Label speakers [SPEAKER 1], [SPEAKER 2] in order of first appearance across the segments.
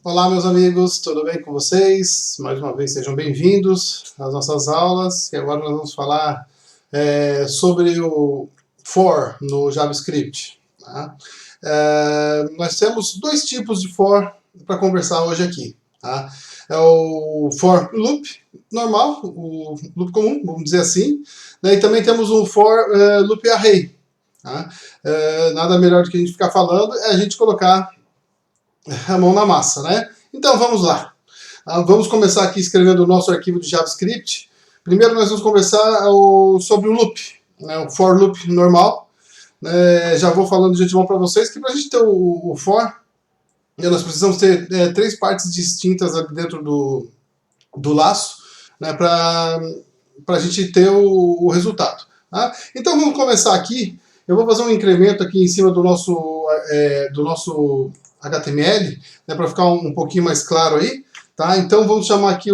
[SPEAKER 1] Olá, meus amigos, tudo bem com vocês? Mais uma vez, sejam bem-vindos às nossas aulas. E agora nós vamos falar sobre o for no JavaScript. Tá? Nós temos dois tipos de for para conversar hoje aqui. Tá? É o for loop normal, o loop comum, vamos dizer assim. Né? E também temos um for loop array. Tá? Nada melhor do que a gente ficar falando é a gente colocar a mão na massa, né? Então vamos lá. Vamos começar aqui escrevendo o nosso arquivo de JavaScript. Primeiro nós vamos conversar sobre o loop, né? O for loop normal. Já vou falando de antemão para vocês que para a gente ter o for, nós precisamos ter três partes distintas ali dentro do laço, né? Para a gente ter o resultado. Tá? Então vamos começar aqui. Eu vou fazer um incremento aqui em cima do nosso HTML, né, para ficar um pouquinho mais claro aí, tá? Então vamos chamar aqui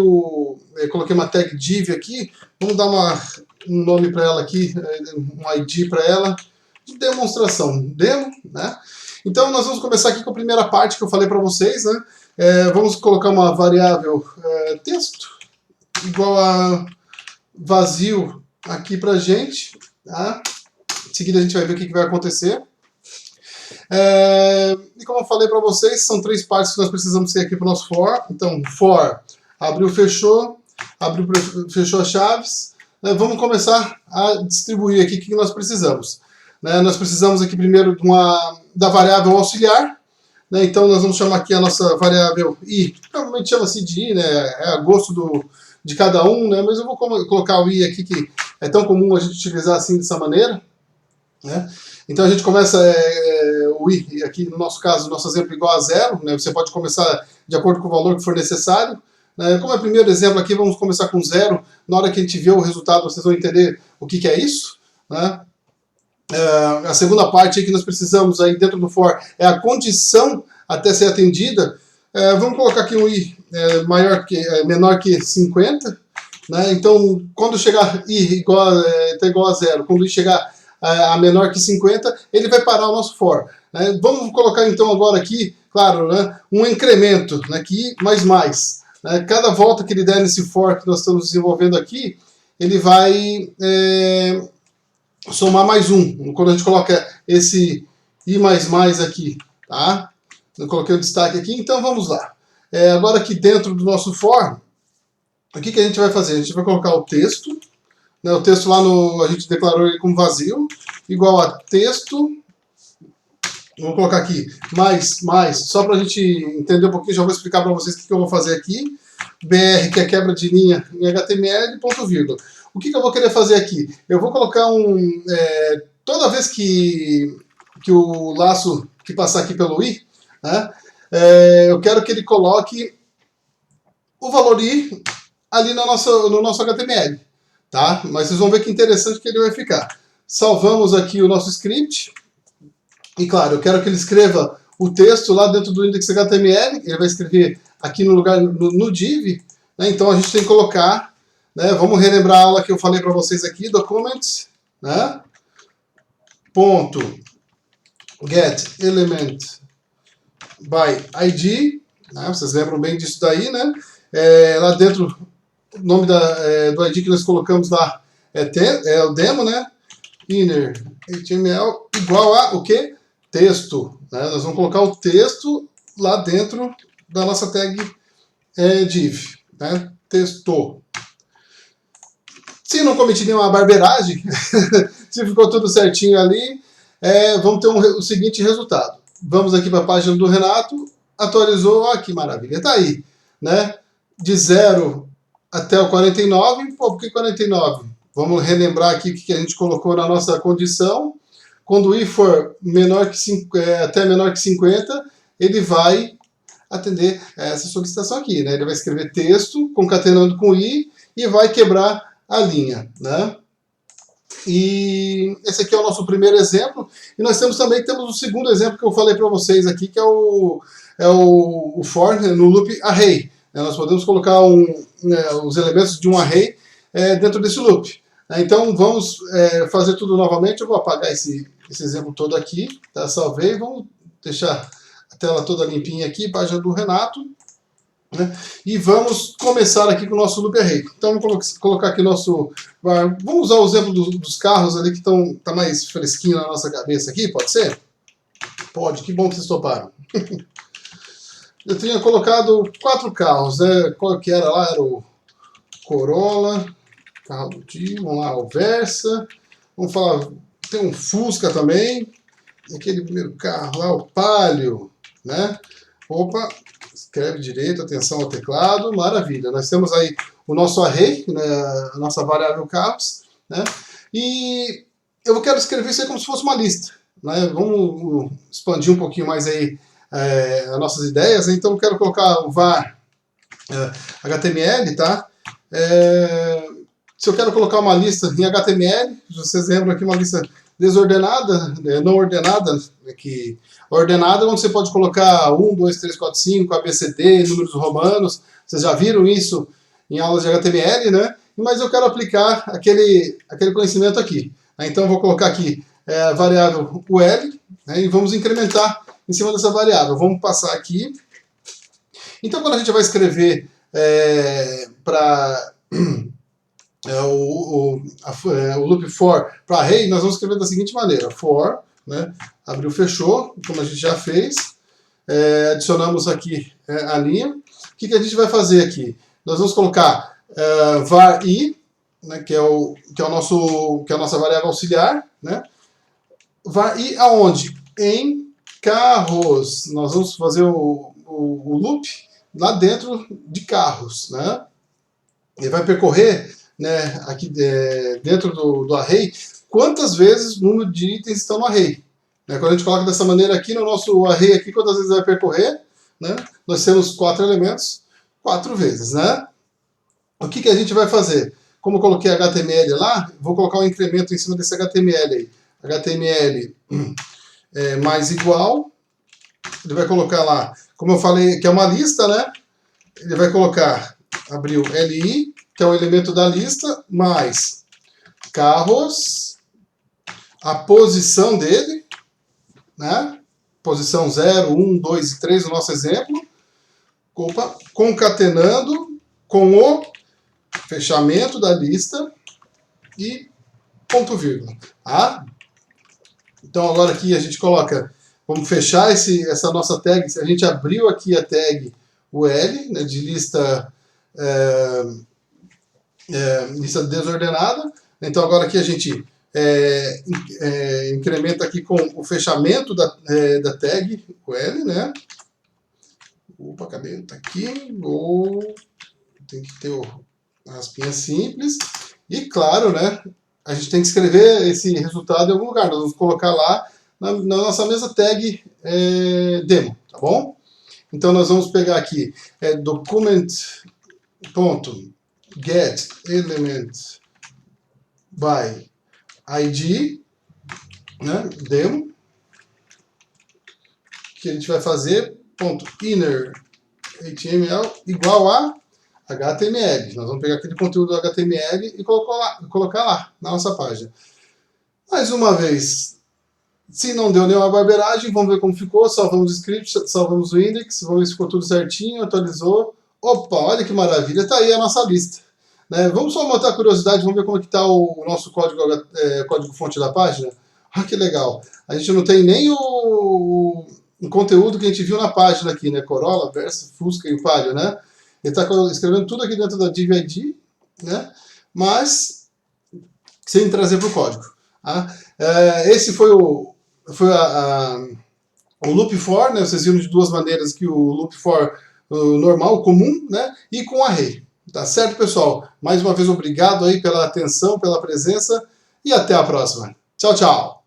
[SPEAKER 1] coloquei uma tag div aqui, vamos dar um nome para ela aqui, um ID para ela, de demonstração, demo, né? Então nós vamos começar aqui com a primeira parte que eu falei para vocês, né? Vamos colocar uma variável texto igual a vazio aqui pra gente, tá? Em seguida a gente vai ver o que vai acontecer. E como eu falei para vocês, são três partes que nós precisamos ter aqui para o nosso for. Então, for, abriu, fechou as chaves. Vamos começar a distribuir aqui o que nós precisamos. Nós precisamos aqui primeiro da variável auxiliar. Então, nós vamos chamar aqui a nossa variável i. Provavelmente chama-se de i, né? É a gosto de cada um, né? Mas eu vou colocar o i aqui, que é tão comum a gente utilizar assim dessa maneira. Né? Então a gente começa o i, aqui no nosso caso, nosso exemplo igual a 0, né? Você pode começar de acordo com o valor que for necessário. Né? Como é o primeiro exemplo aqui, vamos começar com 0. Na hora que a gente vê o resultado, vocês vão entender o que é isso. Né? A segunda parte aí que nós precisamos aí dentro do for é a condição até ser atendida. Vamos colocar aqui um i menor que 50. Né? Então, quando chegar i igual a 0, quando i chegar a menor que 50, ele vai parar o nosso for. Né? Vamos colocar então agora aqui, claro, né, um incremento, né, aqui mais. Né? Cada volta que ele der nesse for que nós estamos desenvolvendo aqui, ele vai somar mais um. Quando a gente coloca esse i mais aqui, tá? Eu coloquei o destaque aqui, então vamos lá. Agora aqui dentro do nosso for, o que a gente vai fazer? A gente vai colocar o texto. O texto lá a gente declarou ele como vazio, igual a texto, vamos colocar aqui, mais, só para a gente entender um pouquinho, já vou explicar para vocês o que eu vou fazer aqui, br, que é quebra de linha em HTML, ponto vírgula. O que eu vou querer fazer aqui? Eu vou colocar toda vez que o laço que passar aqui pelo i, né, eu quero que ele coloque o valor i ali no nosso HTML. Tá? Mas vocês vão ver que interessante que ele vai ficar. Salvamos aqui o nosso script. E claro, eu quero que ele escreva o texto lá dentro do index.html. Ele vai escrever aqui no lugar, no div. Né? Então a gente tem que colocar, né? Vamos relembrar a aula que eu falei para vocês aqui, documents, né? Ponto get element by id. Né? Vocês lembram bem disso daí, né? Lá dentro, o nome do ID que nós colocamos lá é o demo, né? Inner HTML igual a o quê? Texto. Né? Nós vamos colocar o texto lá dentro da nossa tag div. Né? Texto. Se não cometi nenhuma barbeiragem, se ficou tudo certinho ali, vamos ter o seguinte resultado. Vamos aqui para a página do Renato, atualizou, olha que maravilha, está aí. Né? De 0 até o 49, por que 49? Vamos relembrar aqui o que a gente colocou na nossa condição. Quando o i for até menor que 50, ele vai atender essa solicitação aqui. Né? Ele vai escrever texto, concatenando com i, e vai quebrar a linha. Né? E esse aqui é o nosso primeiro exemplo. E nós temos o segundo exemplo que eu falei para vocês aqui, que é o for no loop array. Nós podemos colocar os elementos de um array dentro desse loop. Então vamos fazer tudo novamente. Eu vou apagar esse exemplo todo aqui, tá? Salvei, vamos deixar a tela toda limpinha aqui, página do Renato. né? E vamos começar aqui com o nosso loop array. Então vamos colocar aqui nosso var. Vamos usar o exemplo dos carros ali que tá mais fresquinho na nossa cabeça aqui, pode ser? Pode, que bom que vocês toparam. Eu tinha colocado 4 carros, né? Qual que era lá? Era o Corolla, carro do tio, vamos lá, o Versa, vamos falar, tem um Fusca também, aquele primeiro carro lá, o Palio, né? Opa, escreve direito, atenção ao teclado, maravilha. Nós temos aí o nosso array, né, a nossa variável carros, né? E eu quero escrever isso aí como se fosse uma lista, né? Vamos expandir um pouquinho mais aí as nossas ideias, então eu quero colocar o var HTML, tá? Se eu quero colocar uma lista em HTML, vocês lembram aqui uma lista desordenada, não ordenada, que ordenada onde você pode colocar 1, 2, 3, 4, 5, ABCD, números romanos, vocês já viram isso em aulas de HTML, né? Mas eu quero aplicar aquele conhecimento aqui. Então eu vou colocar aqui a variável UL, né, e vamos incrementar em cima dessa variável. Vamos passar aqui. Então quando a gente vai escrever para o loop for para array, nós vamos escrever da seguinte maneira: for, né, abriu, fechou, como a gente já fez, adicionamos aqui a linha. O que a gente vai fazer aqui? Nós vamos colocar var i, né, que é a nossa variável auxiliar, né? Var i aonde? Em carros. Nós vamos fazer o loop lá dentro de carros, né? Ele vai percorrer, né, aqui dentro do array quantas vezes o número de itens estão no array. Né? Quando a gente coloca dessa maneira aqui no nosso array, aqui, quantas vezes vai percorrer? Né? Nós temos 4 elementos, 4 vezes. Né? O que a gente vai fazer? Como eu coloquei HTML lá, vou colocar um incremento em cima desse HTML aí. HTML mais igual. Ele vai colocar lá, como eu falei, que é uma lista, né? Ele vai colocar, abriu LI, que é o elemento da lista, mais carros, a posição dele, né? Posição 0, 1, 2 e 3 no nosso exemplo. Opa, concatenando com o fechamento da lista e ponto vírgula. Tá? Então agora aqui a gente coloca, vamos fechar essa nossa tag. A gente abriu aqui a tag UL, né, de lista lista desordenada. Então agora aqui a gente incrementa aqui com o fechamento da tag UL, né? Opa, cadê? Tá aqui. Tem que ter uma raspinha simples. E claro, né? A gente tem que escrever esse resultado em algum lugar. Nós vamos colocar lá na nossa mesma tag demo, tá bom? Então nós vamos pegar aqui document.get element by id, né, demo, que a gente vai fazer .inner HTML igual a HTML. Nós vamos pegar aquele conteúdo do HTML e colocar lá na nossa página. Mais uma vez, se não deu nenhuma barbeiragem, vamos ver como ficou. Salvamos o script, salvamos o index, vamos ver se ficou tudo certinho, atualizou. Opa, olha que maravilha, está aí a nossa lista. Né? Vamos só matar a curiosidade, vamos ver como é que está o nosso código-fonte da página. Ah, que legal. A gente não tem nem o conteúdo que a gente viu na página aqui, né? Corolla, Versa, Fusca e o Palio, né? Ele está escrevendo tudo aqui dentro da div-id, né? Mas sem trazer para o código. Tá? Esse foi o loop for, né? Vocês viram de duas maneiras que o loop for normal, comum, né? E com array. Tá certo, pessoal? Mais uma vez, obrigado aí pela atenção, pela presença e até a próxima. Tchau, tchau!